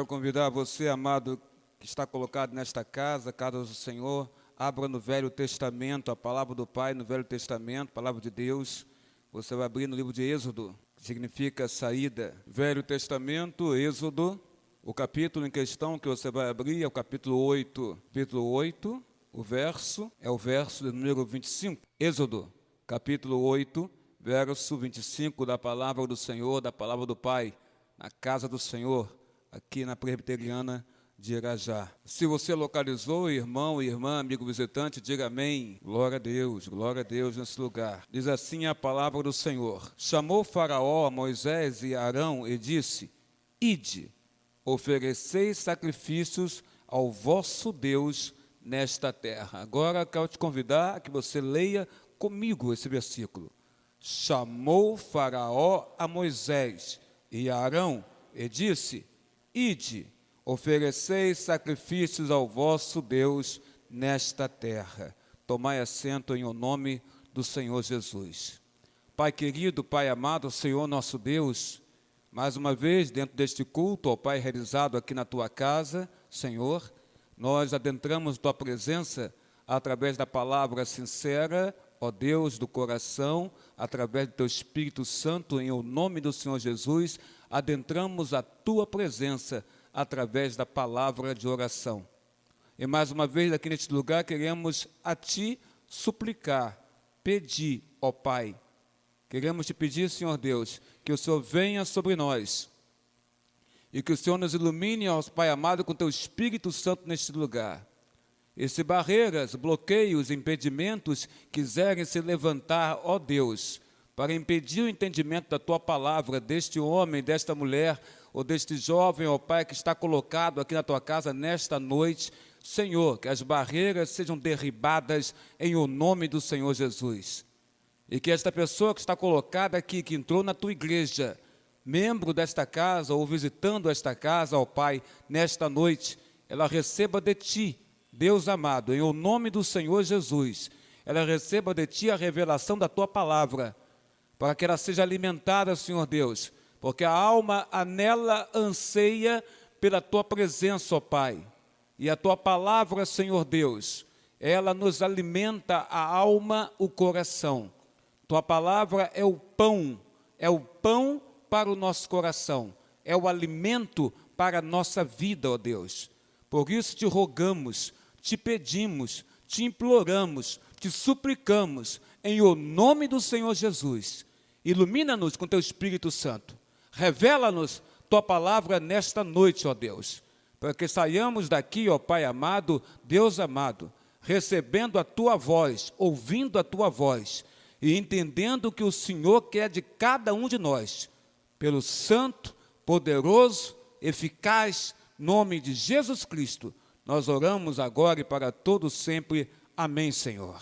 Quero convidar você, amado, que está colocado nesta casa, casa do Senhor, abra no Velho Testamento, a palavra do Pai no Velho Testamento, a palavra de Deus. Você vai abrir no livro de Êxodo, que significa saída. Velho Testamento, Êxodo, o capítulo em questão que você vai abrir é o capítulo 8. Capítulo 8, o verso de número 25. Êxodo, capítulo 8, verso 25 da palavra do Senhor, da palavra do Pai, na casa do Senhor, aqui na Presbiteriana de Irajá. Se você localizou, irmão, irmã, amigo visitante, diga amém. Glória a Deus nesse lugar. Diz assim a palavra do Senhor. Chamou Faraó a Moisés e Arão e disse: Ide, ofereceis sacrifícios ao vosso Deus nesta terra. Agora quero te convidar a que você leia comigo esse versículo. Chamou Faraó a Moisés e a Arão e disse: Ide, ofereceis sacrifícios ao vosso Deus nesta terra. Tomai assento em o nome do Senhor Jesus. Pai querido, Pai amado, Senhor nosso Deus, mais uma vez, dentro deste culto, ó Pai, realizado aqui na Tua casa, Senhor, nós adentramos Tua presença através da palavra sincera, ó Deus do coração, através do Teu Espírito Santo, em o nome do Senhor Jesus, adentramos a Tua presença através da palavra de oração. E mais uma vez, aqui neste lugar, queremos a Ti suplicar, pedir, ó Pai. Queremos Te pedir, Senhor Deus, que o Senhor venha sobre nós e que o Senhor nos ilumine, ó Pai amado, com Teu Espírito Santo neste lugar. E se barreiras, bloqueios, impedimentos quiserem se levantar, ó Deus, para impedir o entendimento da Tua palavra, deste homem, desta mulher, ou deste jovem, ó Pai, que está colocado aqui na Tua casa nesta noite, Senhor, que as barreiras sejam derribadas em o nome do Senhor Jesus. E que esta pessoa que está colocada aqui, que entrou na Tua igreja, membro desta casa ou visitando esta casa, ó Pai, nesta noite, ela receba de Ti, Deus amado, em o nome do Senhor Jesus, ela receba de Ti a revelação da Tua palavra, para que ela seja alimentada, Senhor Deus, porque a alma nela anseia pela Tua presença, ó Pai, e a Tua palavra, Senhor Deus, ela nos alimenta a alma, o coração. Tua palavra é o pão para o nosso coração, é o alimento para a nossa vida, ó Deus. Por isso te rogamos, te pedimos, te imploramos, te suplicamos, em o nome do Senhor Jesus. Ilumina-nos com Teu Espírito Santo. Revela-nos Tua palavra nesta noite, ó Deus, para que saiamos daqui, ó Pai amado, Deus amado, recebendo a Tua voz, ouvindo a Tua voz e entendendo o que o Senhor quer de cada um de nós, pelo santo, poderoso, eficaz nome de Jesus Cristo, nós oramos agora e para todo sempre. Amém, Senhor.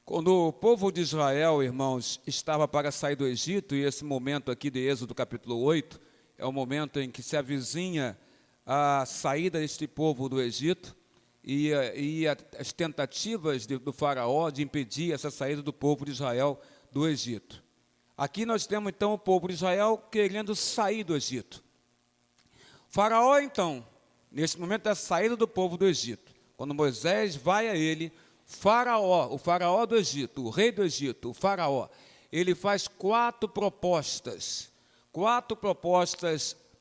Quando o povo de Israel, irmãos, estava para sair do Egito, e esse momento aqui de Êxodo capítulo 8, é o momento em que se avizinha a saída deste povo do Egito, e as tentativas do faraó de impedir essa saída do povo de Israel do Egito. Aqui nós temos então o povo de Israel querendo sair do Egito. Faraó então, nesse momento da saída do povo do Egito, quando Moisés vai a ele, o faraó do Egito, o rei do Egito, o faraó, ele faz quatro propostas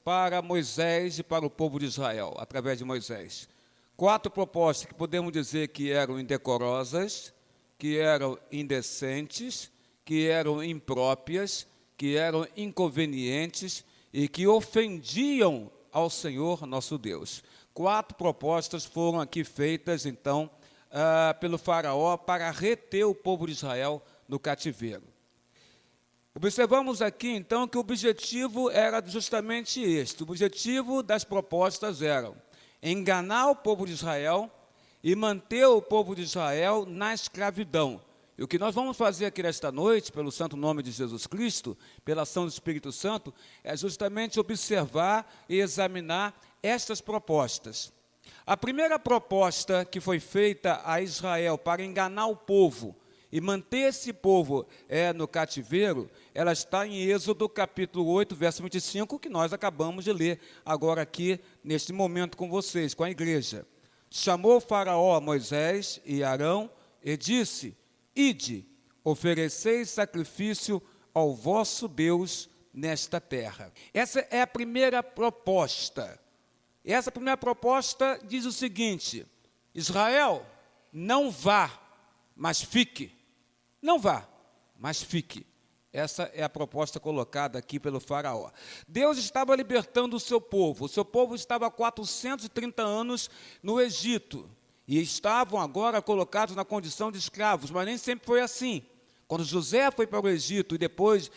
para Moisés e para o povo de Israel, através de Moisés. Quatro propostas que podemos dizer que eram indecorosas, que eram indecentes, que eram impróprias, que eram inconvenientes e que ofendiam ao Senhor nosso Deus. Quatro propostas foram aqui feitas, então, pelo faraó para reter o povo de Israel no cativeiro. Observamos aqui, então, que o objetivo era justamente este. O objetivo das propostas era enganar o povo de Israel e manter o povo de Israel na escravidão. E o que nós vamos fazer aqui nesta noite, pelo santo nome de Jesus Cristo, pela ação do Espírito Santo, é justamente observar e examinar estas propostas. A primeira proposta que foi feita a Israel para enganar o povo e manter esse povo no cativeiro, ela está em Êxodo capítulo 8, verso 25, que nós acabamos de ler agora aqui, neste momento com vocês, com a igreja. Chamou o Faraó a Moisés e Arão e disse: Ide, ofereceis sacrifício ao vosso Deus nesta terra. Essa é a primeira proposta. Essa primeira proposta diz o seguinte: Israel, não vá, mas fique. Não vá, mas fique. Essa é a proposta colocada aqui pelo Faraó. Deus estava libertando o seu povo estava há 430 anos no Egito, e estavam agora colocados na condição de escravos, mas nem sempre foi assim. Quando José foi para o Egito, e depois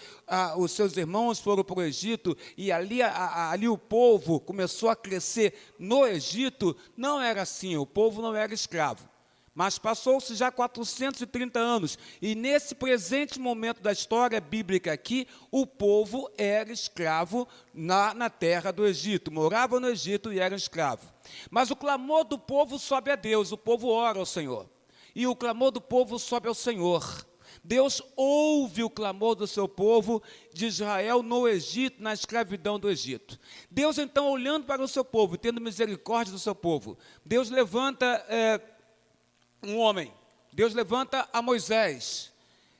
os seus irmãos foram para o Egito, e ali o povo começou a crescer no Egito, não era assim, o povo não era escravo. Mas passou-se já 430 anos, e nesse presente momento da história bíblica aqui, o povo era escravo na terra do Egito, morava no Egito e era escravo. Mas o clamor do povo sobe a Deus, o povo ora ao Senhor, e o clamor do povo sobe ao Senhor. Deus ouve o clamor do seu povo de Israel no Egito, na escravidão do Egito. Deus, então, olhando para o seu povo, tendo misericórdia do seu povo, Deus levanta um homem, Deus levanta a Moisés.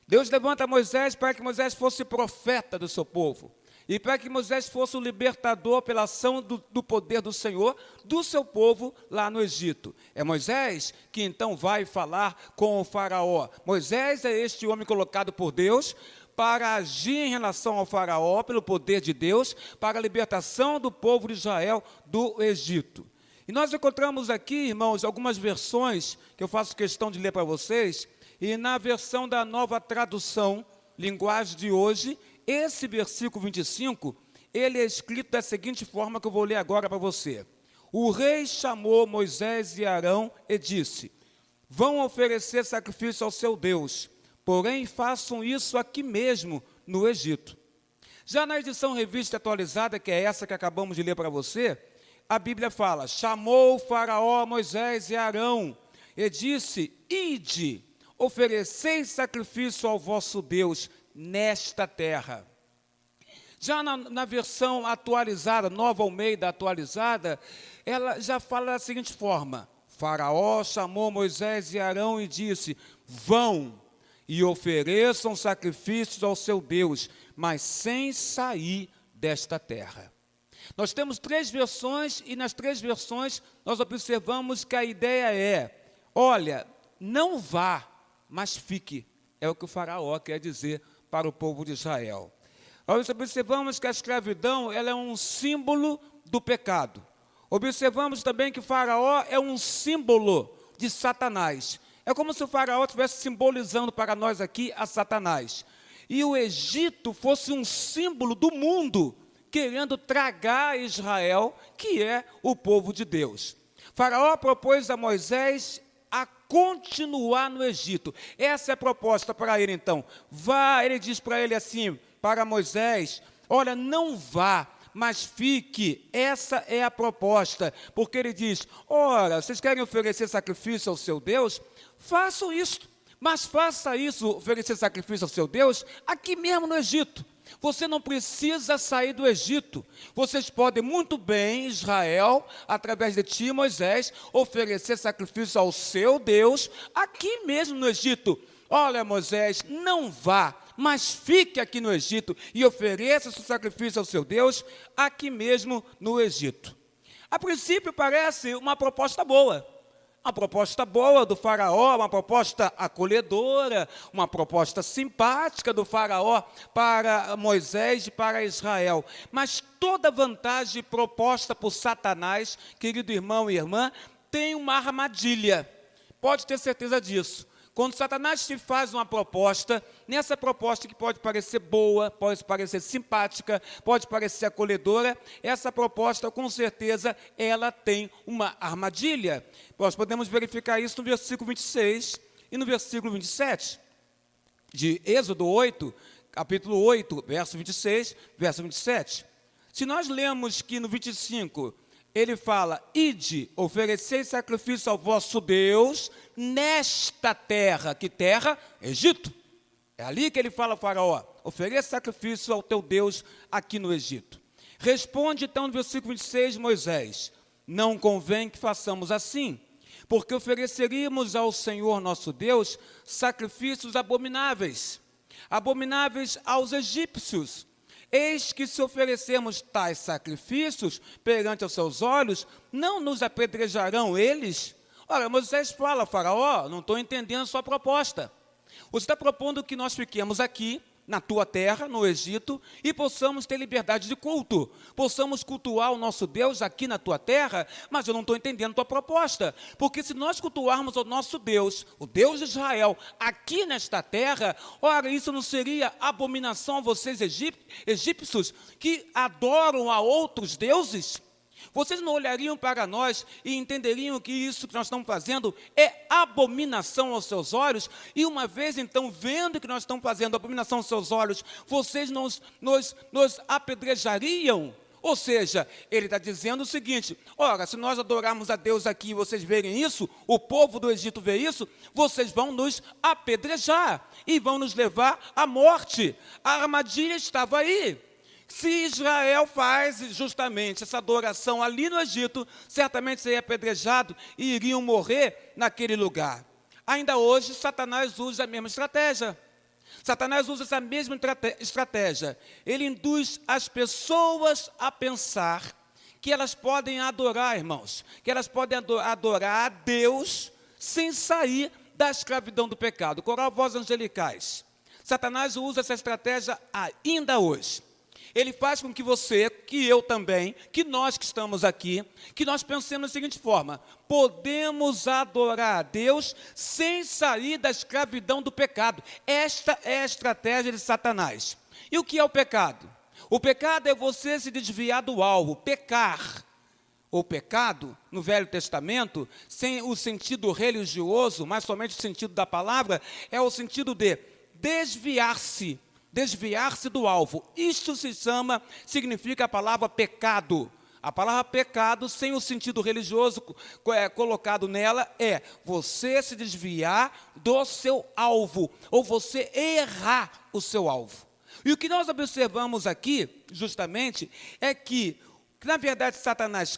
Deus levanta a Moisés para que Moisés fosse profeta do seu povo, e para que Moisés fosse o libertador pela ação do poder do Senhor, do seu povo lá no Egito. É Moisés que então vai falar com o Faraó. Moisés é este homem colocado por Deus para agir em relação ao Faraó, pelo poder de Deus, para a libertação do povo de Israel do Egito. E nós encontramos aqui, irmãos, algumas versões que eu faço questão de ler para vocês, e na versão da Nova Tradução, linguagem de hoje, esse versículo 25, ele é escrito da seguinte forma que eu vou ler agora para você. O rei chamou Moisés e Arão e disse: vão oferecer sacrifício ao seu Deus, porém façam isso aqui mesmo, no Egito. Já na edição revista atualizada, que é essa que acabamos de ler para você, a Bíblia fala: chamou o Faraó Moisés e Arão e disse: ide, ofereceis sacrifício ao vosso Deus nesta terra. Já na versão atualizada, Nova Almeida atualizada, ela já fala da seguinte forma: Faraó chamou Moisés e Arão e disse: vão e ofereçam sacrifícios ao seu Deus, mas sem sair desta terra. Nós temos 3 versões, e nas 3 versões nós observamos que a ideia é: olha, não vá, mas fique. É o que o Faraó quer dizer para o povo de Israel. Nós observamos que a escravidão ela é um símbolo do pecado. Observamos também que o Faraó é um símbolo de Satanás. É como se o Faraó estivesse simbolizando para nós aqui a Satanás. E o Egito fosse um símbolo do mundo, querendo tragar Israel, que é o povo de Deus. Faraó propôs a Moisés a continuar no Egito. Essa é a proposta para ele, então. Vá, ele diz para ele assim, para Moisés: olha, não vá, mas fique. Essa é a proposta, porque ele diz: ora, vocês querem oferecer sacrifício ao seu Deus? Façam isso, mas faça isso, oferecer sacrifício ao seu Deus, aqui mesmo no Egito. Você não precisa sair do Egito. Vocês podem muito bem, Israel, através de ti, Moisés, oferecer sacrifício ao seu Deus, aqui mesmo no Egito. Olha, Moisés, não vá, mas fique aqui no Egito e ofereça seu sacrifício ao seu Deus, aqui mesmo no Egito. A princípio parece uma proposta boa. Uma proposta boa do Faraó, uma proposta acolhedora, uma proposta simpática do Faraó para Moisés e para Israel. Mas toda vantagem proposta por Satanás, querido irmão e irmã, tem uma armadilha. Pode ter certeza disso. Quando Satanás te faz uma proposta, nessa proposta que pode parecer boa, pode parecer simpática, pode parecer acolhedora, essa proposta, com certeza, ela tem uma armadilha. Nós podemos verificar isso no versículo 26 e no versículo 27, de Êxodo 8, capítulo 8, verso 26, verso 27. Se nós lemos que no 25, ele fala: ide, oferecei sacrifício ao vosso Deus nesta terra. Que terra? Egito. É ali que ele fala ao faraó: ofereça sacrifício ao teu Deus aqui no Egito. Responde então no versículo 26 Moisés: não convém que façamos assim, porque ofereceríamos ao Senhor nosso Deus sacrifícios abomináveis, abomináveis aos egípcios. Eis que se oferecermos tais sacrifícios perante os seus olhos, não nos apedrejarão eles? Ora, Moisés fala: faraó, não estou entendendo a sua proposta. Você está propondo que nós fiquemos aqui, na tua terra, no Egito, e possamos ter liberdade de culto, possamos cultuar o nosso Deus aqui na tua terra, mas eu não estou entendendo a tua proposta, porque se nós cultuarmos o nosso Deus, o Deus de Israel, aqui nesta terra, ora, isso não seria abominação a vocês egípcios, que adoram a outros deuses? Vocês não olhariam para nós e entenderiam que isso que nós estamos fazendo é abominação aos seus olhos? E uma vez, então, vendo que nós estamos fazendo abominação aos seus olhos, vocês nos apedrejariam? Ou seja, ele está dizendo o seguinte: ora, se nós adorarmos a Deus aqui e vocês verem isso, o povo do Egito vê isso, vocês vão nos apedrejar e vão nos levar à morte. A armadilha estava aí. Se Israel faz justamente essa adoração ali no Egito, certamente seria apedrejado e iriam morrer naquele lugar. Ainda hoje, Satanás usa a mesma estratégia. Satanás usa essa mesma estratégia. Ele induz as pessoas a pensar que elas podem adorar, irmãos, que elas podem adorar a Deus sem sair da escravidão do pecado. Coral Voz Angelicais. Satanás usa essa estratégia ainda hoje. Ele faz com que você, que eu também, que nós que estamos aqui, que nós pensemos da seguinte forma: podemos adorar a Deus sem sair da escravidão do pecado. Esta é a estratégia de Satanás. E o que é o pecado? O pecado é você se desviar do alvo, pecar. O pecado, no Velho Testamento, sem o sentido religioso, mas somente o sentido da palavra, é o sentido de desviar-se do alvo. Isto significa a palavra pecado. A palavra pecado, sem o sentido religioso colocado nela, é você se desviar do seu alvo, ou você errar o seu alvo. E o que nós observamos aqui, justamente, é que, na verdade, Satanás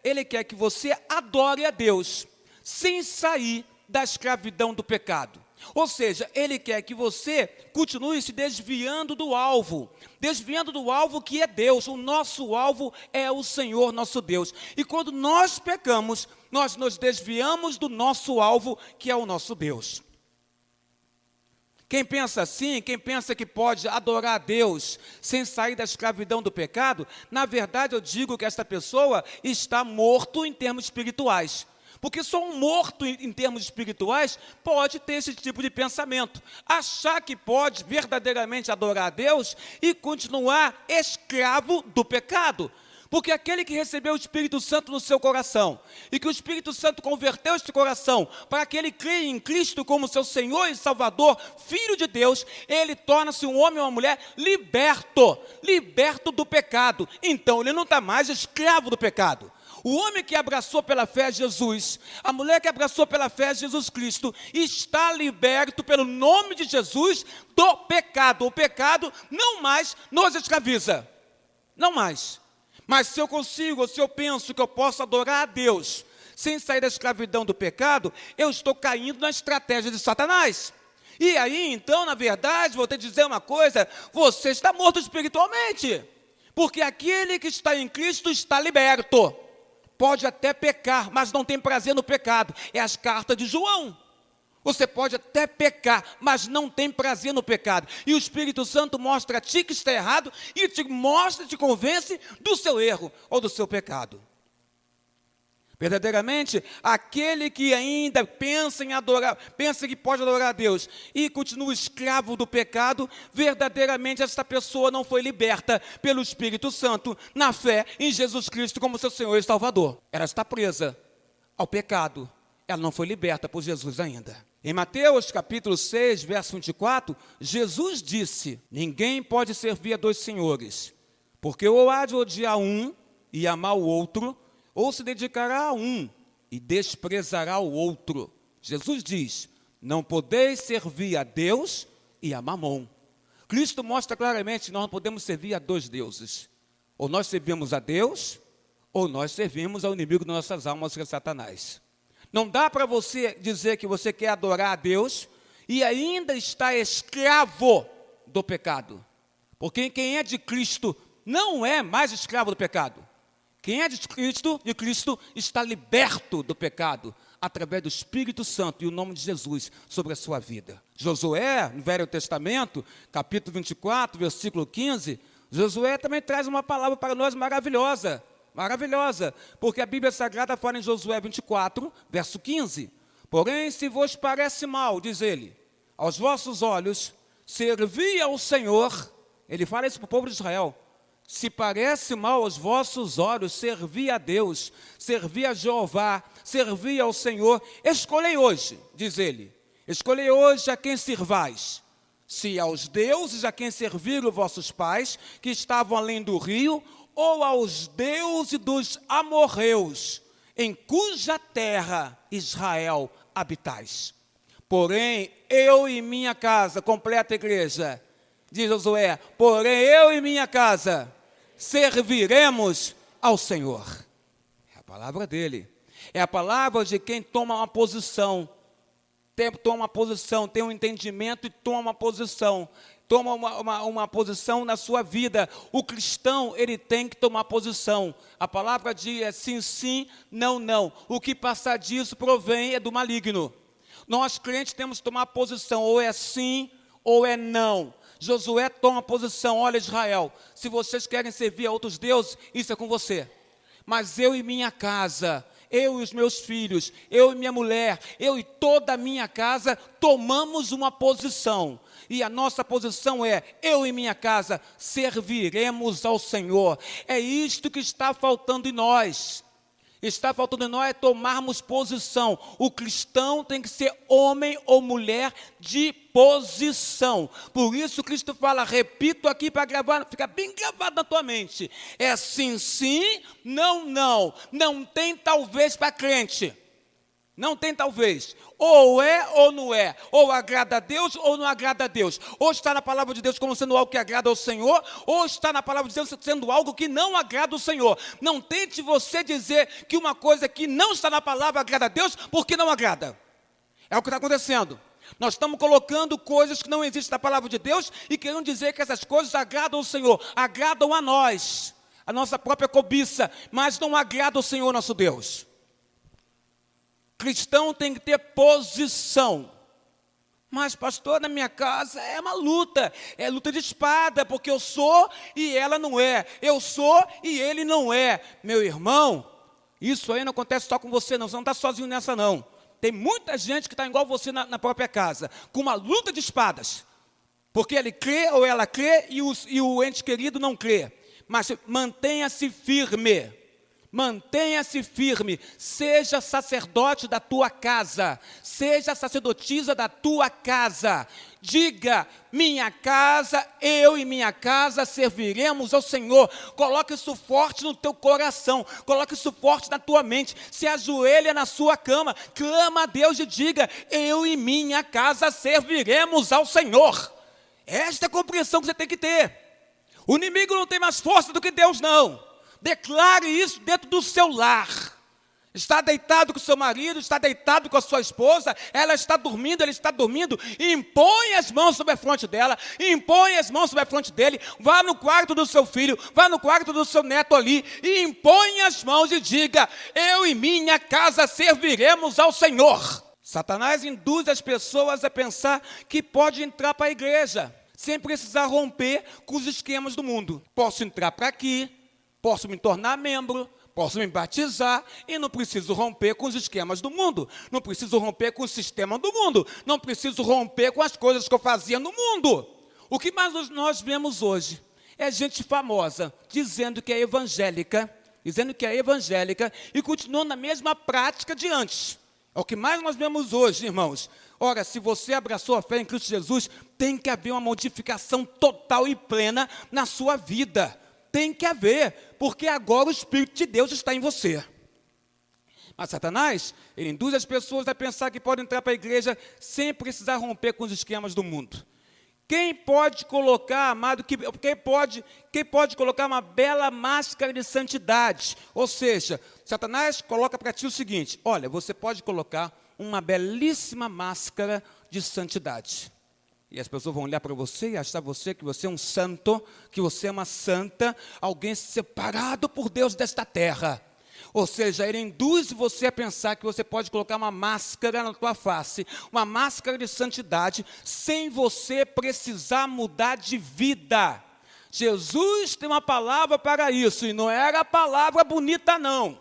ele quer que você adore a Deus, sem sair da escravidão do pecado. Ou seja, ele quer que você continue se desviando do alvo que é Deus. O nosso alvo é o Senhor nosso Deus. E quando nós pecamos, nós nos desviamos do nosso alvo, que é o nosso Deus. Quem pensa assim, quem pensa que pode adorar a Deus sem sair da escravidão do pecado, na verdade eu digo que esta pessoa está morto em termos espirituais. Porque só um morto em termos espirituais pode ter esse tipo de pensamento. Achar que pode verdadeiramente adorar a Deus e continuar escravo do pecado. Porque aquele que recebeu o Espírito Santo no seu coração, e que o Espírito Santo converteu este coração para que ele creia em Cristo como seu Senhor e Salvador, Filho de Deus, ele torna-se um homem ou uma mulher liberto do pecado. Então ele não está mais escravo do pecado. O homem que abraçou pela fé Jesus, a mulher que abraçou pela fé Jesus Cristo, está liberto pelo nome de Jesus do pecado. O pecado não mais nos escraviza, não mais. Mas se eu consigo, ou se eu penso que eu posso adorar a Deus sem sair da escravidão do pecado, eu estou caindo na estratégia de Satanás. E aí, então, na verdade, vou te dizer uma coisa: você está morto espiritualmente, porque aquele que está em Cristo está liberto. Pode até pecar, mas não tem prazer no pecado. É as cartas de João. Você pode até pecar, mas não tem prazer no pecado. E o Espírito Santo mostra a ti que está errado e te convence do seu erro ou do seu pecado. Verdadeiramente, aquele que ainda pensa que pode adorar a Deus e continua escravo do pecado, verdadeiramente essa pessoa não foi liberta pelo Espírito Santo na fé em Jesus Cristo como seu Senhor e Salvador. Ela está presa ao pecado, ela não foi liberta por Jesus ainda. Em Mateus capítulo 6, verso 24, Jesus disse: ninguém pode servir a dois senhores, porque ou há de odiar um e amar o outro, ou se dedicará a um e desprezará o outro. Jesus diz, não podeis servir a Deus e a Mamon. Cristo mostra claramente que nós não podemos servir a dois deuses. Ou nós servimos a Deus, ou nós servimos ao inimigo de nossas almas, que é Satanás. Não dá para você dizer que você quer adorar a Deus e ainda está escravo do pecado. Porque quem é de Cristo não é mais escravo do pecado. Quem é de Cristo está liberto do pecado, através do Espírito Santo e o nome de Jesus sobre a sua vida. Josué, no Velho Testamento, capítulo 24, versículo 15, Josué também traz uma palavra para nós maravilhosa, porque a Bíblia Sagrada fala em Josué 24, verso 15, porém, se vos parece mal, diz ele, aos vossos olhos, servi ao Senhor, ele fala isso para o povo de Israel, se parece mal aos vossos olhos, servi a Deus, servi a Jeová, servi ao Senhor, escolhei hoje, diz ele, escolhei hoje a quem servais, se aos deuses a quem serviram vossos pais, que estavam além do rio, ou aos deuses dos amorreus, em cuja terra Israel habitais. Porém, eu e minha casa, completa a igreja, diz Josué, porém eu e minha casa serviremos ao Senhor. É a palavra dele. É a palavra de quem toma uma posição, tem um entendimento e toma uma posição. Toma uma posição na sua vida. O cristão, ele tem que tomar posição. A palavra diz é sim, sim, não, não. O que passar disso provém do maligno. Nós crentes temos que tomar posição, ou é sim, ou é não. Josué toma posição, olha Israel, se vocês querem servir a outros deuses, isso é com você. Mas eu e minha casa, eu e os meus filhos, eu e minha mulher, eu e toda a minha casa, tomamos uma posição. E a nossa posição é, eu e minha casa, serviremos ao Senhor. É isto que está faltando em nós. Está faltando em nós tomarmos posição. O cristão tem que ser homem ou mulher de posição. Por isso Cristo fala, repito aqui para gravar, fica bem gravado na tua mente. É sim, sim, não, não. Não tem talvez para crente. Não tem talvez. Ou é ou não é. Ou agrada a Deus ou não agrada a Deus. Ou está na palavra de Deus como sendo algo que agrada ao Senhor, ou está na palavra de Deus sendo algo que não agrada ao Senhor. Não tente você dizer que uma coisa que não está na palavra agrada a Deus, porque não agrada. É o que está acontecendo. Nós estamos colocando coisas que não existem na palavra de Deus e querendo dizer que essas coisas agradam ao Senhor, agradam a nós, a nossa própria cobiça, mas não agradam ao Senhor nosso Deus. Cristão tem que ter posição. Mas, pastor, na minha casa é uma luta. É luta de espada, porque eu sou e ela não é. Eu sou e ele não é. Meu irmão, isso aí não acontece só com você, não. Você não está sozinho nessa, não. Tem muita gente que está igual você na própria casa, com uma luta de espadas. Porque ele crê ou ela crê e o ente querido não crê. Mas mantenha-se firme. Mantenha-se firme, seja sacerdote da tua casa, seja sacerdotisa da tua casa, diga, minha casa, eu e minha casa serviremos ao Senhor. Coloque isso forte no teu coração, coloque isso forte na tua mente, se ajoelha na sua cama, clama a Deus e diga, eu e minha casa serviremos ao Senhor. Esta é a compreensão que você tem que ter. O inimigo não tem mais força do que Deus, não. Declare isso dentro do seu lar. Está deitado com o seu marido, está deitado com a sua esposa, ela está dormindo, ele está dormindo, impõe as mãos sobre a fronte dela, impõe as mãos sobre a fronte dele, vá no quarto do seu filho, vá no quarto do seu neto ali, e impõe as mãos e diga, eu e minha casa serviremos ao Senhor. Satanás induz as pessoas a pensar que pode entrar para a igreja, sem precisar romper com os esquemas do mundo. Posso entrar para aqui, posso me tornar membro, posso me batizar e não preciso romper com os esquemas do mundo, não preciso romper com o sistema do mundo, não preciso romper com as coisas que eu fazia no mundo. O que mais nós vemos hoje é gente famosa dizendo que é evangélica e continuando na mesma prática de antes. É o que mais nós vemos hoje, irmãos. Ora, se você abraçou a fé em Cristo Jesus, tem que haver uma modificação total e plena na sua vida. Tem que haver, porque agora o Espírito de Deus está em você. Mas Satanás, ele induz as pessoas a pensar que podem entrar para a igreja sem precisar romper com os esquemas do mundo. Quem pode colocar, amado, quem pode colocar uma bela máscara de santidade? Ou seja, Satanás coloca para ti o seguinte: olha, você pode colocar uma belíssima máscara de santidade. E as pessoas vão olhar para você e achar que você é um santo, que você é uma santa, alguém separado por Deus desta terra. Ou seja, ele induz você a pensar que você pode colocar uma máscara na tua face, uma máscara de santidade, sem você precisar mudar de vida. Jesus tem uma palavra para isso, e não era a palavra bonita, não.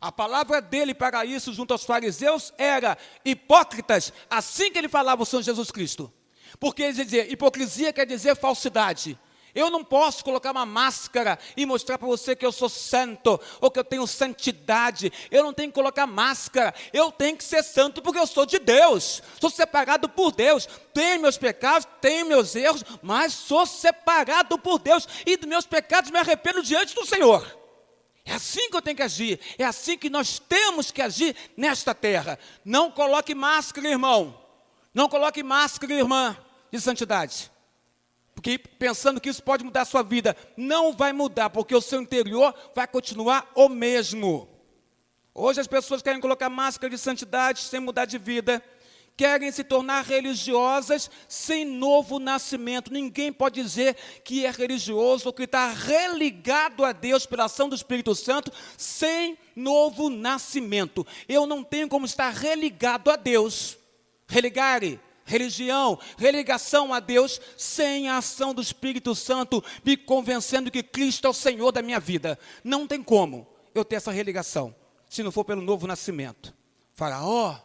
A palavra dele para isso, junto aos fariseus, era: hipócritas, assim que ele falava o Senhor Jesus Cristo. Porque ele dizia, hipocrisia quer dizer falsidade. Eu não posso colocar uma máscara e mostrar para você que eu sou santo, ou que eu tenho santidade. Eu não tenho que colocar máscara, eu tenho que ser santo porque eu sou de Deus. Sou separado por Deus, tenho meus pecados, tenho meus erros, mas sou separado por Deus, e dos meus pecados me arrependo diante do Senhor. É assim que eu tenho que agir, é assim que nós temos que agir nesta terra. Não coloque máscara, irmão, não coloque máscara, irmã, de santidade. Porque pensando que isso pode mudar a sua vida, não vai mudar, porque o seu interior vai continuar o mesmo. Hoje as pessoas querem colocar máscara de santidade sem mudar de vida, querem se tornar religiosas sem novo nascimento. Ninguém pode dizer que é religioso ou que está religado a Deus pela ação do Espírito Santo sem novo nascimento. Eu não tenho como estar religado a Deus, religação a Deus, sem a ação do Espírito Santo me convencendo que Cristo é o Senhor da minha vida. Não tem como eu ter essa religação, se não for pelo novo nascimento. Faraó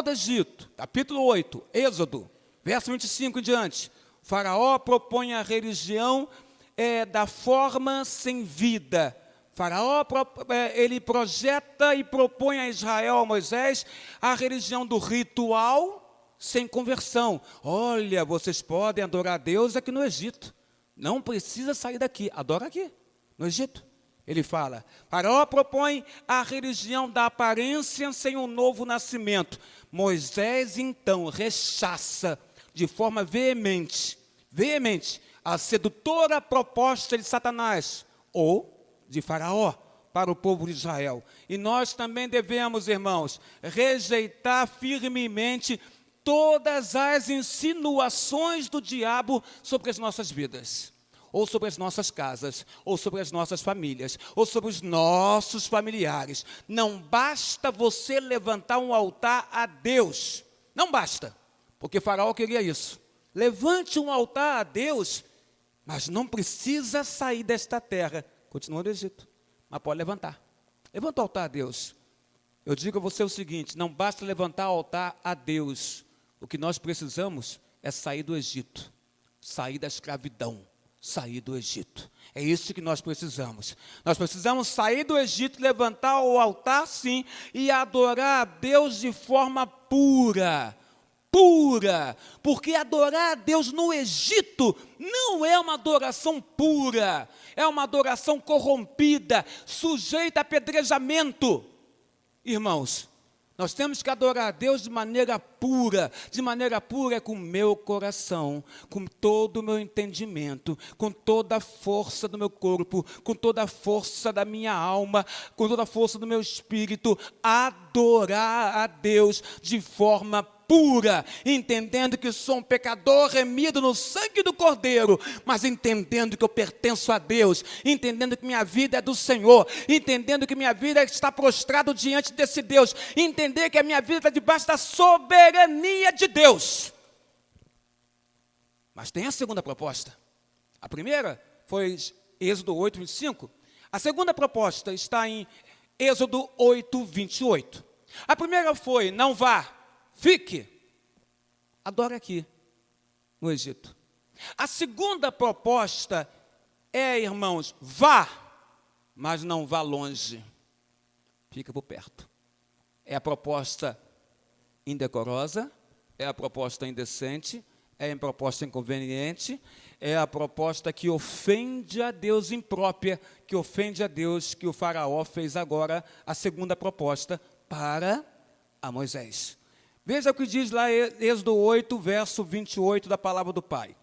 do Egito, capítulo 8, Êxodo, verso 25 em diante. Faraó propõe a religião da forma sem vida. Faraó, ele projeta e propõe a Israel, a Moisés, a religião do ritual sem conversão. Olha, vocês podem adorar a Deus aqui no Egito. Não precisa sair daqui, adora aqui, no Egito. Ele fala, Faraó propõe a religião da aparência sem um novo nascimento. Moisés, então, rechaça de forma veemente, a sedutora proposta de Satanás, ou de Faraó, para o povo de Israel. E nós também devemos, irmãos, rejeitar firmemente todas as insinuações do diabo sobre as nossas vidas, ou sobre as nossas casas, ou sobre as nossas famílias, ou sobre os nossos familiares. Não basta você levantar um altar a Deus, não basta, porque Faraó queria isso. Levante um altar a Deus, mas não precisa sair desta terra, continua no Egito, mas pode levantar. Levanta o altar a Deus. Eu digo a você o seguinte: não basta levantar o altar a Deus. O que nós precisamos é sair do Egito, sair da escravidão, sair do Egito. É isso que nós precisamos. Nós precisamos sair do Egito, levantar o altar, sim, e adorar a Deus de forma pura. Porque adorar a Deus no Egito não é uma adoração pura, é uma adoração corrompida, sujeita a apedrejamento. Irmãos, nós temos que adorar a Deus de maneira pura é com o meu coração, com todo o meu entendimento, com toda a força do meu corpo, com toda a força da minha alma, com toda a força do meu espírito, adorar a Deus de forma pura, entendendo que sou um pecador remido no sangue do Cordeiro, mas entendendo que eu pertenço a Deus, entendendo que minha vida é do Senhor, entendendo que minha vida está prostrada diante desse Deus, entender que a minha vida está debaixo da soberania de Deus. Mas tem a segunda proposta. A primeira foi Êxodo 8, 25. A segunda proposta está em Êxodo 8, 28. A primeira foi: não vá, fique, adore aqui, no Egito. A segunda proposta é, irmãos, vá, mas não vá longe, fica por perto. É a proposta indecorosa, é a proposta indecente, é a proposta inconveniente, É a proposta que ofende a Deus imprópria, que ofende a Deus, que o faraó fez agora, a segunda proposta para a Moisés. Veja o que diz lá Êxodo 8, verso 28 da palavra do Pai.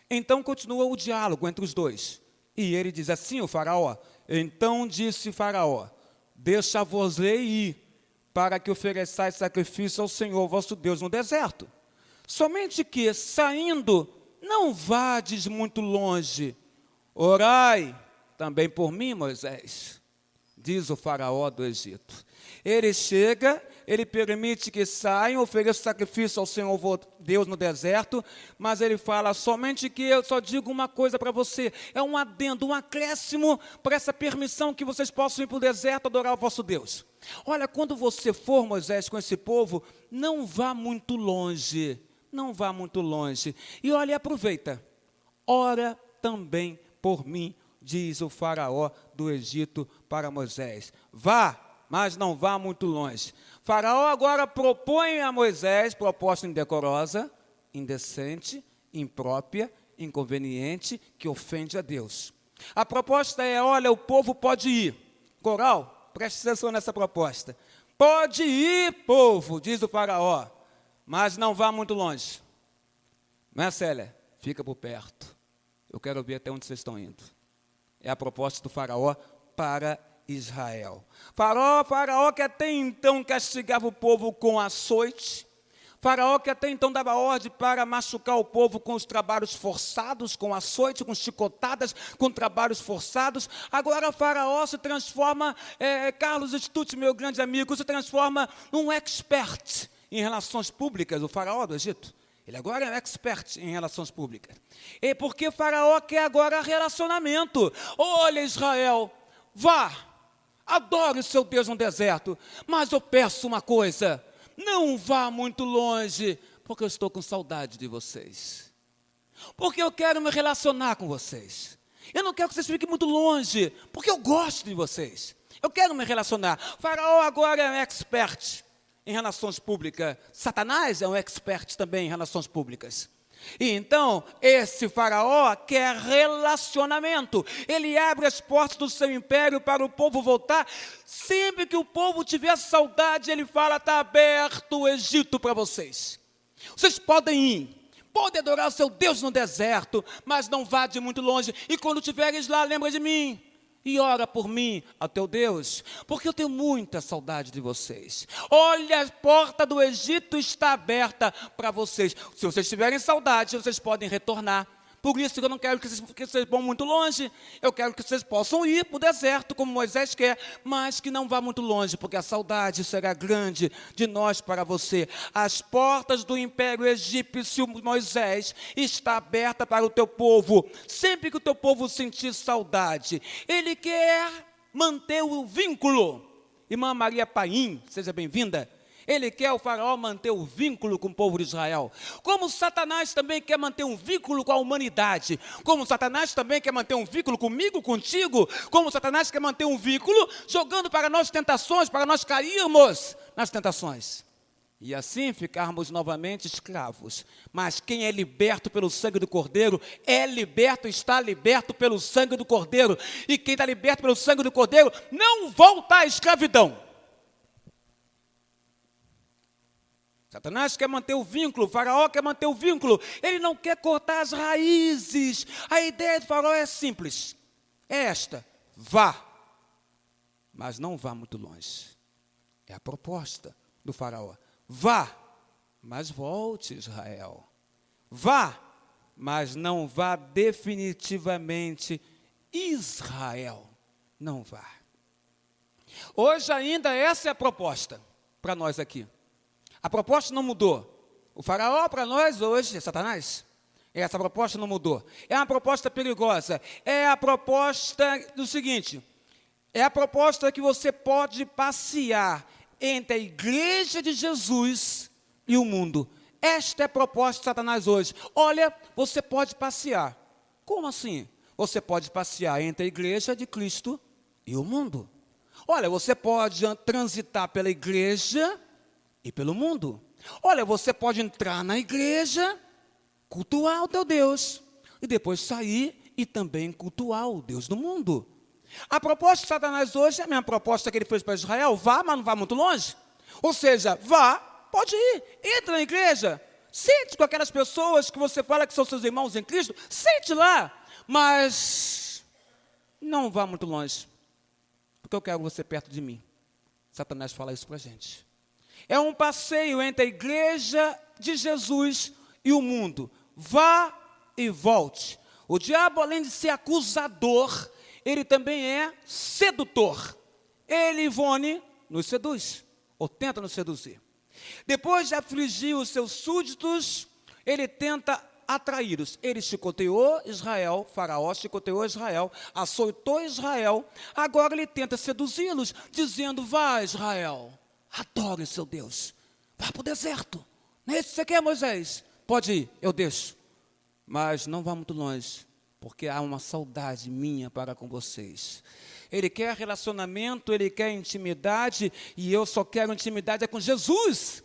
Então continua o diálogo entre os dois. E ele diz assim, o faraó, então disse faraó, deixa-vos-ei ir, para que ofereçais sacrifício ao Senhor vosso Deus no deserto. Somente que, saindo, não vades muito longe. Orai também por mim, Moisés, diz o faraó do Egito. Ele chega, ele permite que saiam, ofereçam sacrifício ao Senhor Deus no deserto, mas ele fala, somente que eu só digo uma coisa para você, é um adendo, um acréscimo para essa permissão que vocês possam ir para o deserto adorar o vosso Deus. Olha, quando você for, Moisés, com esse povo, não vá muito longe, não vá muito longe. E olha, aproveita, ora também por mim, diz o faraó do Egito para Moisés. Vá, mas não vá muito longe. Faraó agora propõe a Moisés proposta indecorosa, indecente, imprópria, inconveniente, que ofende a Deus. A proposta é, olha, o povo pode ir. Coral, preste atenção nessa proposta. Pode ir, povo, diz o faraó, mas não vá muito longe. Não é, Célia? Fica por perto. Eu quero ver até onde vocês estão indo. É a proposta do faraó para Israel. Faraó que até então castigava o povo com açoite, faraó que até então dava ordem para machucar o povo com os trabalhos forçados, com açoite, com chicotadas, com trabalhos forçados. Agora faraó se transforma, Carlos Stutz, meu grande amigo, se transforma num expert em relações públicas, o faraó do Egito. Ele agora é um expert em relações públicas. E porque faraó quer agora relacionamento. Olha, Israel, vá, adore o seu Deus no deserto, mas eu peço uma coisa, não vá muito longe, porque eu estou com saudade de vocês. Porque eu quero me relacionar com vocês. Eu não quero que vocês fiquem muito longe, porque eu gosto de vocês. Eu quero me relacionar. Faraó agora é um expert em relações públicas. Satanás é um expert também em relações públicas. E então, esse faraó quer relacionamento. Ele abre as portas do seu império para o povo voltar. Sempre que o povo tiver saudade, ele fala, está aberto o Egito para vocês. Vocês podem ir, podem adorar o seu Deus no deserto, mas não vá de muito longe. E quando estiveres lá, lembra de mim. E ora por mim, ao teu Deus, porque eu tenho muita saudade de vocês. Olha, a porta do Egito está aberta para vocês. Se vocês tiverem saudade, vocês podem retornar. Por isso que eu não quero que vocês vão muito longe. Eu quero que vocês possam ir para o deserto, como Moisés quer, mas que não vá muito longe, porque a saudade será grande de nós para você. As portas do império egípcio, Moisés, está aberta para o teu povo. Sempre que o teu povo sentir saudade, ele quer manter o vínculo. Irmã Maria Paim, seja bem-vinda. Ele quer, o faraó, manter o vínculo com o povo de Israel. Como Satanás também quer manter um vínculo com a humanidade. Como Satanás também quer manter um vínculo comigo, contigo. Como Satanás quer manter um vínculo jogando para nós tentações, para nós cairmos nas tentações. E assim ficarmos novamente escravos. Mas quem é liberto pelo sangue do Cordeiro, é liberto, está liberto pelo sangue do Cordeiro. E quem está liberto pelo sangue do Cordeiro, não volta à escravidão. Satanás quer manter o vínculo, o faraó quer manter o vínculo, ele não quer cortar as raízes. A ideia do faraó é simples, é esta, vá, mas não vá muito longe. É a proposta do faraó, vá, mas volte, Israel. Vá, mas não vá definitivamente, Israel, não vá. Hoje ainda essa é a proposta para nós aqui. A proposta não mudou. O faraó para nós hoje é Satanás. Essa proposta não mudou. É uma proposta perigosa. É a proposta do seguinte. É a proposta que você pode passear entre a igreja de Jesus e o mundo. Esta é a proposta de Satanás hoje. Olha, você pode passear. Como assim? Você pode passear entre a igreja de Cristo e o mundo. Olha, você pode transitar pela igreja e pelo mundo. Olha, você pode entrar na igreja, cultuar o teu Deus. e depois sair e também cultuar o Deus do mundo. A proposta de Satanás hoje é a mesma proposta que ele fez para Israel: vá, mas não vá muito longe. Ou seja, vá, pode ir, entra na igreja, sente com aquelas pessoas que você fala que são seus irmãos em Cristo, sente lá, mas não vá muito longe, porque eu quero você perto de mim. Satanás fala isso para a gente. É um passeio entre a igreja de Jesus e o mundo. Vá e volte. O diabo, além de ser acusador, ele também é sedutor. Ele, Ivone, nos seduz, ou tenta nos seduzir. Depois de afligir os seus súditos, ele tenta atraí-los. Ele chicoteou Israel, Faraó chicoteou Israel, açoitou Israel. Agora ele tenta seduzi-los, dizendo: vá, Israel, adore seu Deus, vá para o deserto. Não é isso que você quer, Moisés? Pode ir, eu deixo. Mas não vá muito longe, porque há uma saudade minha para com vocês. Ele quer relacionamento, ele quer intimidade, e eu só quero intimidade com Jesus.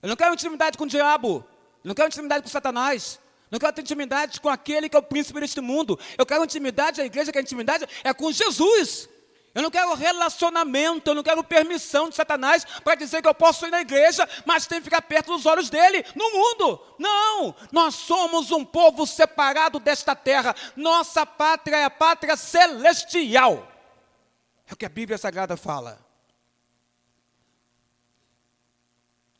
Eu não quero intimidade com o diabo, eu não quero intimidade com Satanás, eu não quero ter intimidade com aquele que é o príncipe deste mundo. Eu quero intimidade, a igreja quer intimidade é com Jesus. Eu não quero relacionamento, eu não quero permissão de Satanás para dizer que eu posso ir na igreja, mas tem que ficar perto dos olhos dele, no mundo. Não, nós somos um povo separado desta terra. Nossa pátria é a pátria celestial. É o que a Bíblia Sagrada fala.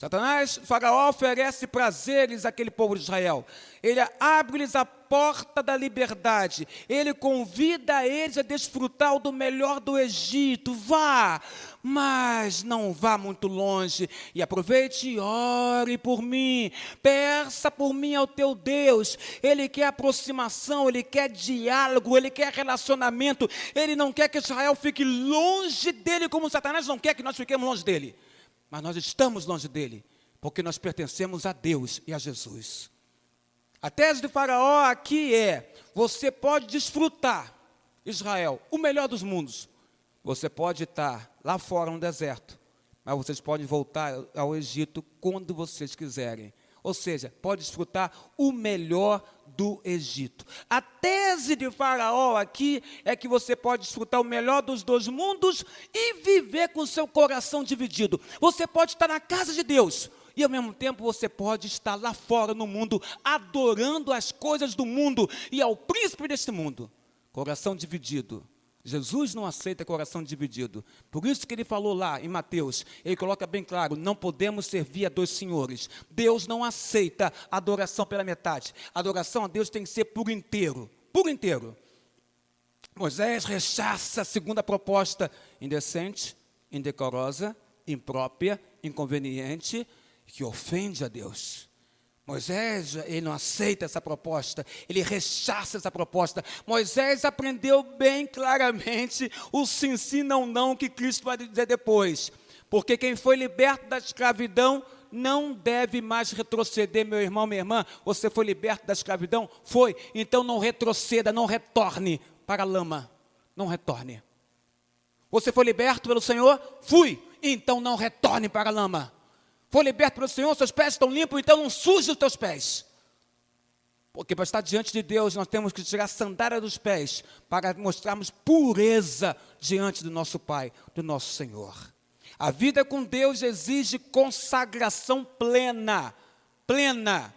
Satanás, Faraó, oferece prazeres àquele povo de Israel. Ele abre-lhes a porta da liberdade. Ele convida eles a desfrutar do melhor do Egito. Vá, mas não vá muito longe. E aproveite e ore por mim. Peça por mim ao teu Deus. Ele quer aproximação, ele quer diálogo, ele quer relacionamento. Ele não quer que Israel fique longe dele, como Satanás não quer que nós fiquemos longe dele. Mas nós estamos longe dele, porque nós pertencemos a Deus e a Jesus. A tese de Faraó aqui é: você pode desfrutar, Israel, o melhor dos mundos. Você pode estar lá fora no deserto, mas vocês podem voltar ao Egito quando vocês quiserem. Ou seja, pode desfrutar o melhor do Egito. A tese de Faraó aqui é que você pode desfrutar o melhor dos dois mundos e viver com o seu coração dividido. Você pode estar na casa de Deus e, ao mesmo tempo, você pode estar lá fora no mundo, adorando as coisas do mundo e ao príncipe deste mundo. Coração dividido. Jesus não aceita coração dividido. Por isso que ele falou lá em Mateus, ele coloca bem claro: não podemos servir a dois senhores. Deus não aceita adoração pela metade. A adoração a Deus tem que ser por inteiro. Por inteiro. Moisés rechaça a segunda proposta: indecente, indecorosa, imprópria, inconveniente, que ofende a Deus. Moisés, ele não aceita essa proposta, ele rechaça essa proposta. Moisés aprendeu bem claramente o sim, sim, não, não, que Cristo vai dizer depois. Porque quem foi liberto da escravidão não deve mais retroceder, meu irmão, minha irmã. Você foi liberto da escravidão? Foi. Então não retroceda, não retorne para a lama. Não retorne. Você foi liberto pelo Senhor? Fui. Então não retorne para a lama. Foi liberto pelo Senhor, seus pés estão limpos, então não suje os teus pés. Porque para estar diante de Deus, nós temos que tirar a sandália dos pés, para mostrarmos pureza diante do nosso Pai, do nosso Senhor. A vida com Deus exige consagração plena, plena.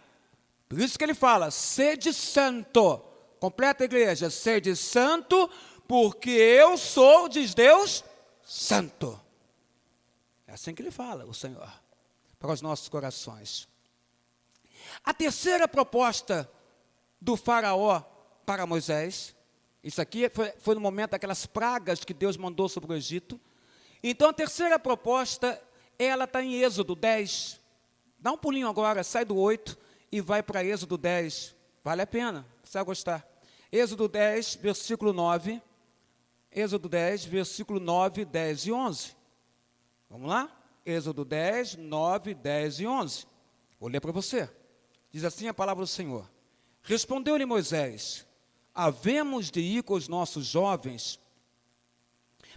Por isso que ele fala: sede santo. Completa a igreja: sede santo, porque eu sou, diz Deus, santo. É assim que ele fala, o Senhor, para os nossos corações. A terceira proposta do Faraó para Moisés, isso aqui foi no momento daquelas pragas que Deus mandou sobre o Egito. Então a terceira proposta, ela está em Êxodo 10. Dá um pulinho agora, sai do 8 e vai para Êxodo 10. Vale a pena, você vai gostar. Êxodo 10, versículo 9. Êxodo 10, versículo 9, 10 e 11. Vamos lá? Êxodo 10, 9, 10 e 11. Vou ler para você. Diz assim a palavra do Senhor: respondeu-lhe Moisés: havemos de ir com os nossos jovens.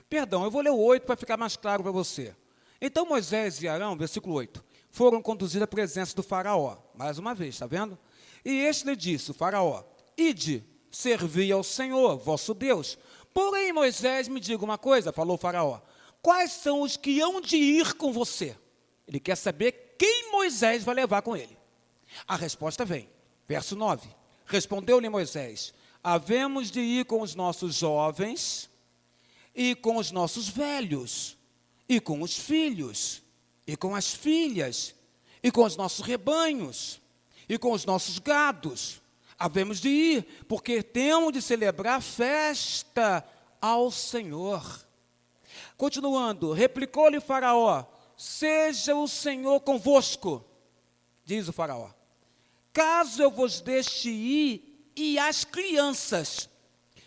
Perdão, eu vou ler o 8 para ficar mais claro para você. Então Moisés e Arão, versículo 8, foram conduzidos à presença do Faraó. Mais uma vez, está vendo? E este lhe disse, o Faraó: ide, servi ao Senhor, vosso Deus. Porém, Moisés, me diga uma coisa, falou o faraó, quais são os que hão de ir com você? Ele quer saber quem Moisés vai levar com ele. A resposta vem, verso 9. Respondeu-lhe Moisés, havemos de ir com os nossos jovens, e com os nossos velhos, e com os filhos, e com as filhas, e com os nossos rebanhos, e com os nossos gados. Havemos de ir, porque temos de celebrar festa ao Senhor. Continuando, replicou-lhe Faraó, seja o Senhor convosco, diz o Faraó. Caso eu vos deixe ir, e as crianças,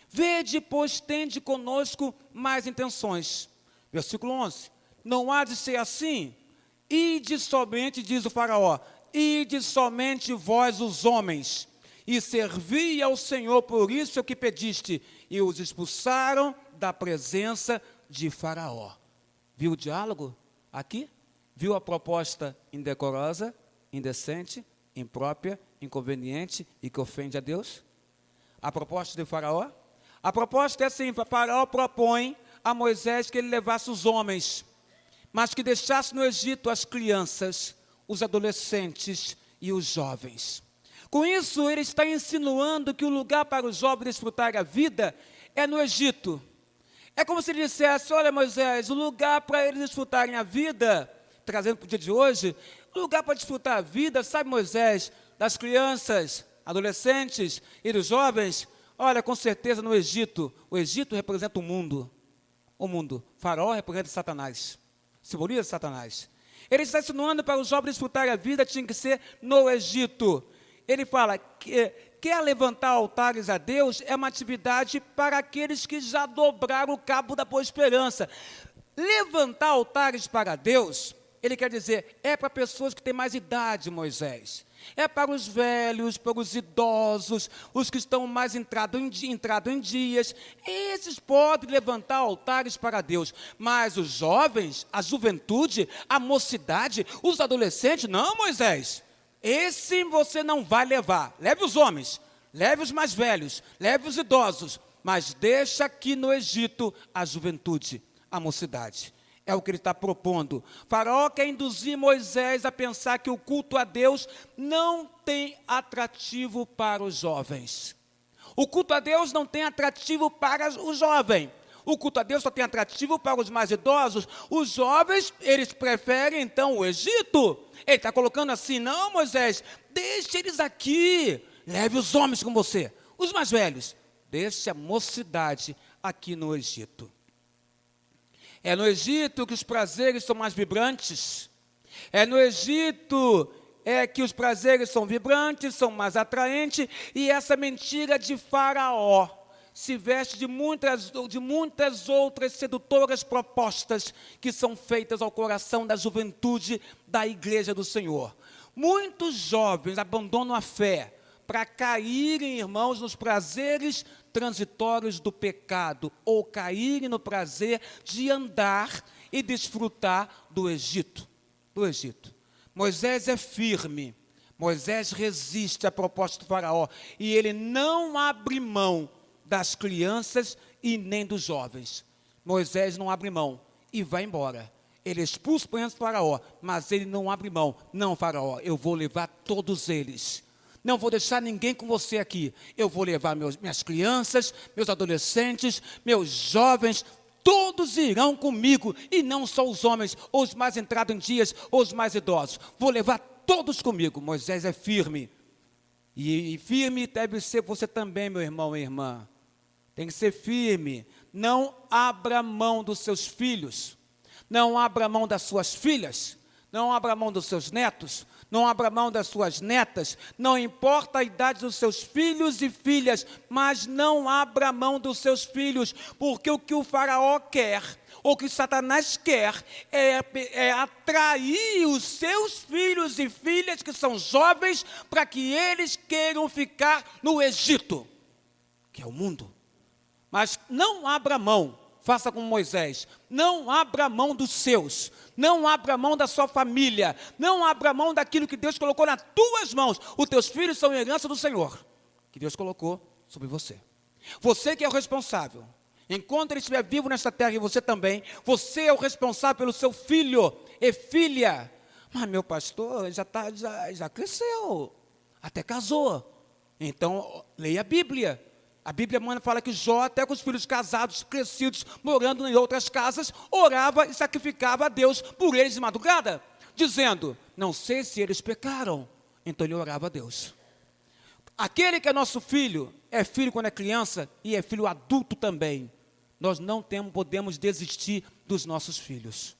vede, pois tende conosco mais intenções. Versículo 11, não há de ser assim, ide somente, diz o Faraó, ide somente vós os homens, e servi ao Senhor, por isso é o que pediste. E os expulsaram da presença de Faraó. Viu o diálogo aqui? Viu a proposta indecorosa, indecente, imprópria, inconveniente e que ofende a Deus? A proposta de Faraó? A proposta é assim, Faraó propõe a Moisés que ele levasse os homens, mas que deixasse no Egito as crianças, os adolescentes e os jovens. Com isso, ele está insinuando que o lugar para os jovens desfrutarem a vida é no Egito. É como se ele dissesse, olha Moisés, o lugar para eles desfrutarem a vida, trazendo para o dia de hoje, o lugar para desfrutar a vida, sabe Moisés, das crianças, adolescentes e dos jovens, olha, com certeza no Egito. O Egito representa o mundo. O mundo. Faraó representa Satanás. Simboliza Satanás. Ele está insinuando para os jovens desfrutarem a vida, tinha que ser no Egito. Ele fala que quer levantar altares a Deus é uma atividade para aqueles que já dobraram o cabo da boa esperança. Levantar altares para Deus, ele quer dizer, é para pessoas que têm mais idade, Moisés. É para os velhos, para os idosos, os que estão mais entrado em dias. Esses podem levantar altares para Deus. Mas os jovens, a juventude, a mocidade, os adolescentes, não, Moisés. Esse você não vai levar. Leve os homens, leve os mais velhos, leve os idosos. Mas deixa aqui no Egito a juventude, a mocidade. É o que ele está propondo. Faraó quer induzir Moisés a pensar que o culto a Deus não tem atrativo para os jovens. O culto a Deus não tem atrativo para o jovem. O culto a Deus só tem atrativo para os mais idosos. Os jovens, eles preferem então o Egito. Ele está colocando assim, não Moisés, deixe eles aqui. Leve os homens com você, os mais velhos. Deixe a mocidade aqui no Egito. É no Egito que os prazeres são mais vibrantes. É no Egito que os prazeres são vibrantes, são mais atraentes. E essa mentira de Faraó se veste de muitas outras sedutoras propostas que são feitas ao coração da juventude da igreja do Senhor. Muitos jovens abandonam a fé para caírem, irmãos, nos prazeres transitórios do pecado, ou caírem no prazer de andar e desfrutar do Egito. Moisés é firme, Moisés resiste à proposta do Faraó, e ele não abre mão das crianças e nem dos jovens. Moisés não abre mão e vai embora. Ele expulsa o Faraó, mas ele não abre mão. Não, Faraó, eu vou levar todos eles. Não vou deixar ninguém com você aqui. Eu vou levar minhas crianças, meus adolescentes, meus jovens, todos irão comigo, e não só os homens, ou os mais entrados em dias, ou os mais idosos. Vou levar todos comigo. Moisés é firme. E firme deve ser você também, meu irmão e irmã. Tem que ser firme. Não abra mão dos seus filhos. Não abra mão das suas filhas. Não abra mão dos seus netos. Não abra mão das suas netas. Não importa a idade dos seus filhos e filhas, mas não abra mão dos seus filhos, porque o que o Faraó quer, ou que Satanás quer, é atrair os seus filhos e filhas que são jovens, para que eles queiram ficar no Egito, que é o mundo. Mas não abra mão. Faça como Moisés, não abra mão dos seus, não abra mão da sua família, não abra mão daquilo que Deus colocou nas tuas mãos. Os teus filhos são herança do Senhor. que Deus colocou sobre você. Você que é o responsável. Enquanto ele estiver vivo nesta terra, e você também, você é o responsável pelo seu filho e filha. Mas meu pastor já cresceu, até casou. Então, leia a Bíblia. A Bíblia fala que Jó, até com os filhos casados, crescidos, morando em outras casas, orava e sacrificava a Deus por eles de madrugada, dizendo, não sei se eles pecaram. Então ele orava a Deus. Aquele que é nosso filho, é filho quando é criança e é filho adulto também. Nós não podemos desistir dos nossos filhos.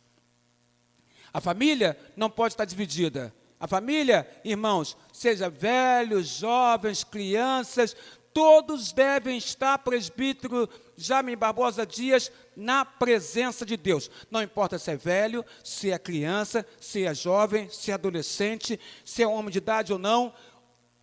A família não pode estar dividida. A família, irmãos, seja velhos, jovens, crianças, todos devem estar, presbítero Jaime Barbosa Dias, na presença de Deus. Não importa se é velho, se é criança, se é jovem, se é adolescente, se é homem de idade ou não,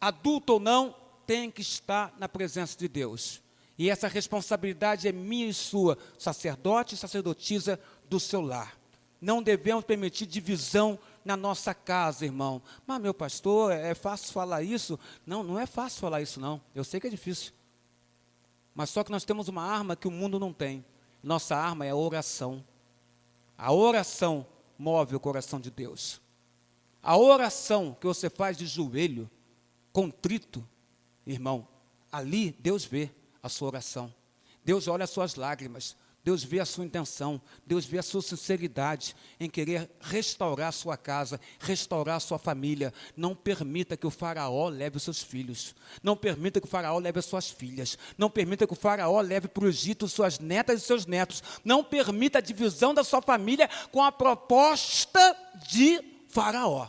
adulto ou não, tem que estar na presença de Deus. E essa responsabilidade é minha e sua, sacerdote e sacerdotisa do seu lar. Não devemos permitir divisão na nossa casa, irmão. Mas, meu pastor, é fácil falar isso? Não, não é fácil falar isso, não. Eu sei que é difícil. Mas só que nós temos uma arma que o mundo não tem. Nossa arma é a oração. A oração move o coração de Deus. A oração que você faz de joelho, contrito, irmão, ali Deus vê a sua oração. Deus olha as suas lágrimas. Deus vê a sua intenção, Deus vê a sua sinceridade em querer restaurar a sua casa, restaurar a sua família. Não permita que o faraó leve os seus filhos. Não permita que o faraó leve as suas filhas. Não permita que o faraó leve para o Egito suas netas e seus netos. Não permita a divisão da sua família com a proposta de faraó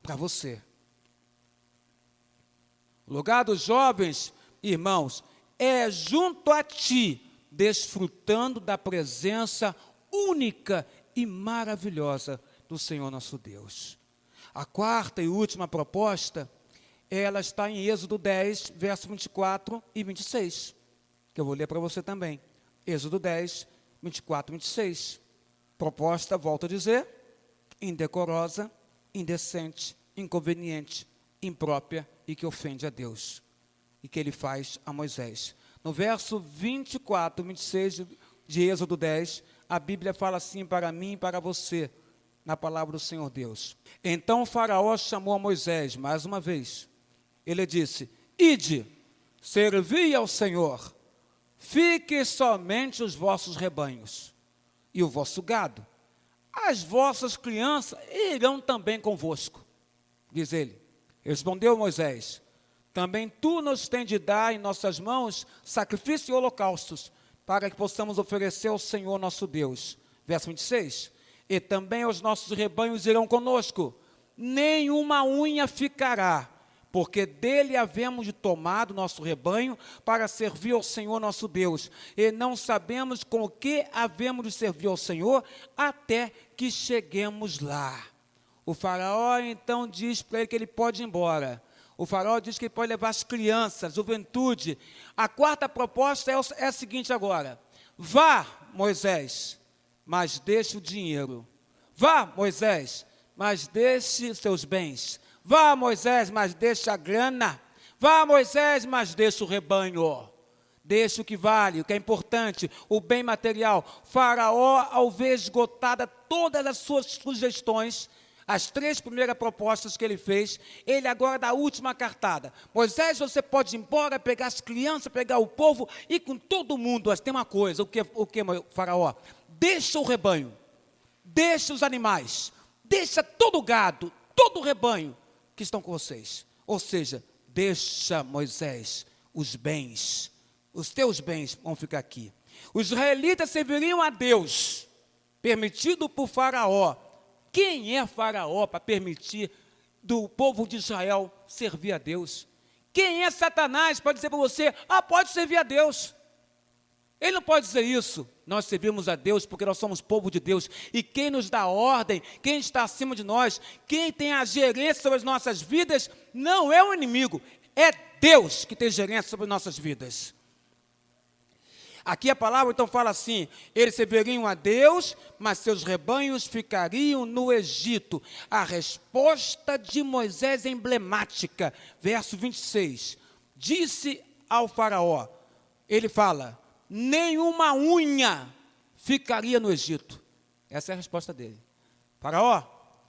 para você. O lugar dos jovens, irmãos, é junto a ti, desfrutando da presença única e maravilhosa do Senhor nosso Deus. A quarta e última proposta, ela está em Êxodo 10, verso 24 e 26, que eu vou ler para você também. Êxodo 10, 24 e 26. Proposta, volto a dizer, indecorosa, indecente, inconveniente, imprópria e que ofende a Deus. E que ele faz a Moisés. No verso 24, 26 de Êxodo 10, a Bíblia fala assim para mim e para você, na palavra do Senhor Deus. Então o faraó chamou a Moisés, mais uma vez. Ele disse, ide, servi ao Senhor, fique somente os vossos rebanhos e o vosso gado. As vossas crianças irão também convosco, diz ele. Respondeu Moisés, também tu nos tens de dar em nossas mãos sacrifício e holocaustos, para que possamos oferecer ao Senhor nosso Deus. Verso 26. E também os nossos rebanhos irão conosco, nenhuma unha ficará, porque dele havemos de tomar do nosso rebanho para servir ao Senhor nosso Deus. E não sabemos com o que havemos de servir ao Senhor até que cheguemos lá. O faraó então diz para ele que ele pode ir embora. O faraó diz que ele pode levar as crianças, juventude. A quarta proposta é a seguinte agora. Vá, Moisés, mas deixe o dinheiro. Vá, Moisés, mas deixe seus bens. Vá, Moisés, mas deixe a grana. Vá, Moisés, mas deixe o rebanho. Deixe o que vale, o que é importante, o bem material. Faraó, ao ver esgotada todas as suas sugestões, as 3 primeiras propostas que ele fez, ele agora dá a última cartada. Moisés, você pode ir embora, pegar as crianças, pegar o povo e com todo mundo. Mas tem uma coisa, o que, faraó? Deixa o rebanho, deixa os animais, deixa todo o gado, todo o rebanho que estão com vocês. Ou seja, deixa, Moisés, os bens, os teus bens vão ficar aqui. Os israelitas serviriam a Deus, permitido por faraó. Quem é faraó para permitir do povo de Israel servir a Deus? Quem é Satanás para dizer para você, pode servir a Deus? Ele não pode dizer isso. Nós servimos a Deus porque nós somos povo de Deus. E quem nos dá ordem, quem está acima de nós, quem tem a gerência sobre as nossas vidas, não é o inimigo, é Deus que tem gerência sobre nossas vidas. Aqui a palavra então fala assim, eles serviriam a Deus, mas seus rebanhos ficariam no Egito. A resposta de Moisés é emblemática, verso 26. disse ao faraó, ele fala, nenhuma unha ficaria no Egito. Essa é a resposta dele. Faraó,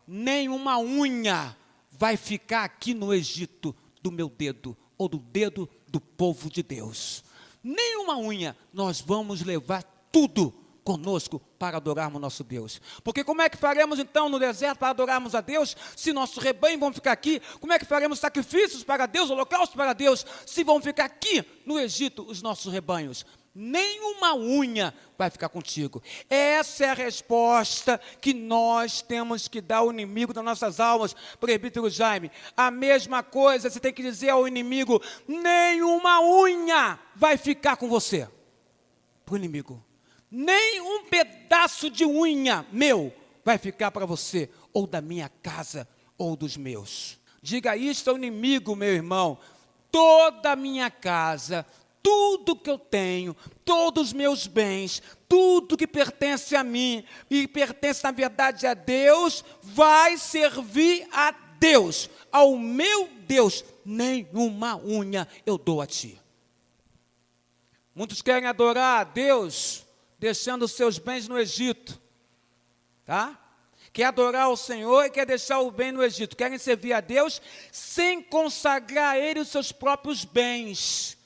nenhuma unha vai ficar aqui no Egito do meu dedo, ou do dedo do povo de Deus. Nenhuma unha, nós vamos levar tudo conosco para adorarmos nosso Deus. Porque como é que faremos então no deserto para adorarmos a Deus, se nossos rebanhos vão ficar aqui? Como é que faremos sacrifícios para Deus, holocaustos para Deus, se vão ficar aqui no Egito os nossos rebanhos? Nenhuma unha vai ficar contigo. Essa é a resposta que nós temos que dar ao inimigo das nossas almas, presbítero Jaime. A mesma coisa você tem que dizer ao inimigo, nenhuma unha vai ficar com você. Para o inimigo. Nem um pedaço de unha meu vai ficar para você, ou da minha casa, ou dos meus. Diga isto ao inimigo, meu irmão. Toda a minha casa, tudo que eu tenho, todos os meus bens, tudo que pertence a mim, e pertence na verdade a Deus, vai servir a Deus, ao meu Deus. Nenhuma unha eu dou a ti. Muitos querem adorar a Deus deixando os seus bens no Egito, tá? Quer adorar o Senhor e quer deixar o bem no Egito. Querem servir a Deus sem consagrar a Ele os seus próprios bens.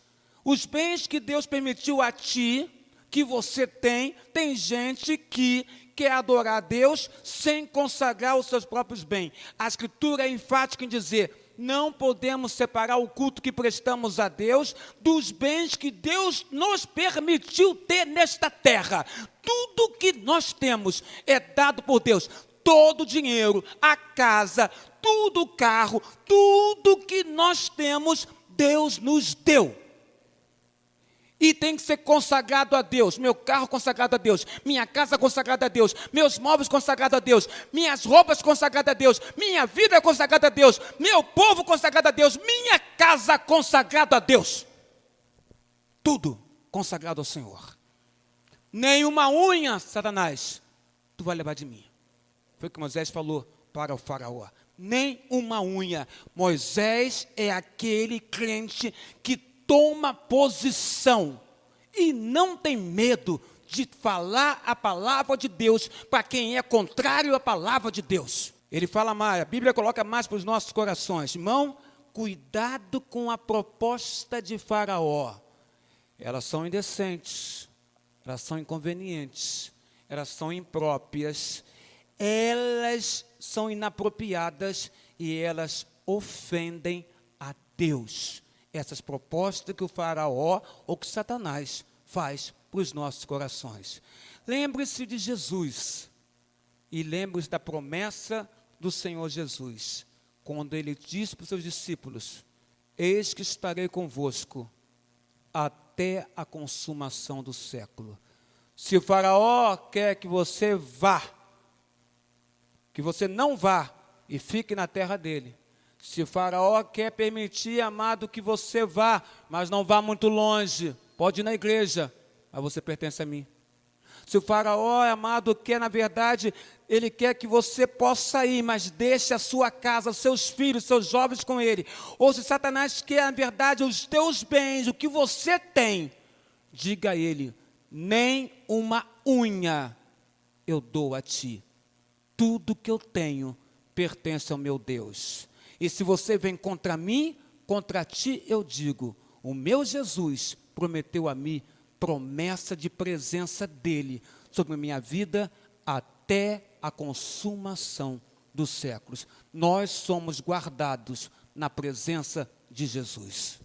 Os bens que Deus permitiu a ti, que você tem gente que quer adorar a Deus sem consagrar os seus próprios bens. A Escritura é enfática em dizer, não podemos separar o culto que prestamos a Deus dos bens que Deus nos permitiu ter nesta terra. Tudo que nós temos é dado por Deus. Todo o dinheiro, a casa, tudo o carro, tudo que nós temos, Deus nos deu. E tem que ser consagrado a Deus. Meu carro consagrado a Deus. Minha casa consagrada a Deus. Meus móveis consagrados a Deus. Minhas roupas consagradas a Deus. Minha vida consagrada a Deus. Meu povo consagrado a Deus. Minha casa consagrada a Deus. Tudo consagrado ao Senhor. Nenhuma unha, Satanás, tu vai levar de mim. Foi o que Moisés falou para o faraó. Nem uma unha. Moisés é aquele crente que toma posição e não tem medo de falar a palavra de Deus para quem é contrário à palavra de Deus. Ele fala mais, a Bíblia coloca mais para os nossos corações. Irmão, cuidado com a proposta de Faraó. Elas são indecentes, elas são inconvenientes, elas são impróprias, elas são inapropriadas e elas ofendem a Deus. Essas propostas que o faraó ou que Satanás faz para os nossos corações. Lembre-se de Jesus e lembre-se da promessa do Senhor Jesus, quando ele disse para os seus discípulos, eis que estarei convosco até a consumação do século. Se o faraó quer que você vá, que você não vá e fique na terra dele, se o faraó quer permitir, amado, que você vá, mas não vá muito longe, pode ir na igreja, mas você pertence a mim. Se o faraó, amado, quer, na verdade, ele quer que você possa ir, mas deixe a sua casa, seus filhos, seus jovens com ele. Ou se Satanás quer, na verdade, os teus bens, o que você tem, diga a ele, nem uma unha eu dou a ti. Tudo que eu tenho pertence ao meu Deus. E se você vem contra mim, contra ti eu digo, o meu Jesus prometeu a mim promessa de presença dele sobre a minha vida até a consumação dos séculos. Nós somos guardados na presença de Jesus.